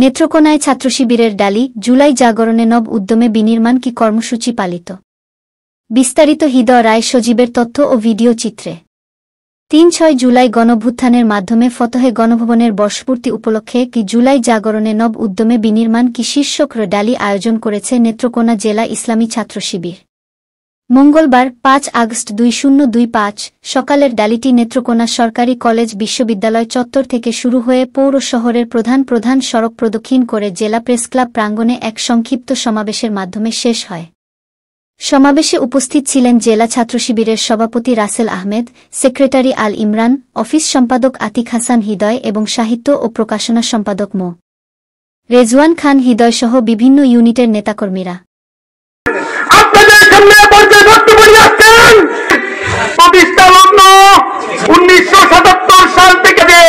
নেত্রকোনায় ছাত্রশিবিরের ডালি জুলাই জাগরণে নব উদ্যমে বিনির্মাণ কি কর্মসূচি পালিত। বিস্তারিত হৃদয় রায় সজীবের তথ্য ও ভিডিও চিত্রে। ৩-৬ জুলাই গণভ্যুত্থানের মাধ্যমে ফতহে গণভবনের বর্ষপূর্তি উপলক্ষে কি জুলাই জাগরণে নব উদ্যমে বিনির্মাণ কি শীর্ষক ডালি আয়োজন করেছে নেত্রকোনা জেলা ইসলামী ছাত্র শিবির। মঙ্গলবার ৫ আগস্ট ২০২৫ সকালের ডালিটি নেত্রকোনা সরকারি কলেজ বিশ্ববিদ্যালয় চত্বর থেকে শুরু হয়ে পৌর শহরের প্রধান সড়ক প্রদক্ষিণ করে জেলা প্রেসক্লাব প্রাঙ্গণে এক সংক্ষিপ্ত সমাবেশের মাধ্যমে শেষ হয়। সমাবেশে উপস্থিত ছিলেন জেলা ছাত্রশিবিরের সভাপতি রাসেল আহমেদ, সেক্রেটারি আল ইমরান, অফিস সম্পাদক আতিক হাসান হৃদয় এবং সাহিত্য ও প্রকাশনা সম্পাদক মো. রেজওয়ান খান হৃদয়সহ বিভিন্ন ইউনিটের নেতাকর্মীরা। আপনাদের সামনে পরিচয় বক্তব্য আসছেন প্রতিষ্ঠালগ্ন 1977 সাল থেকে যে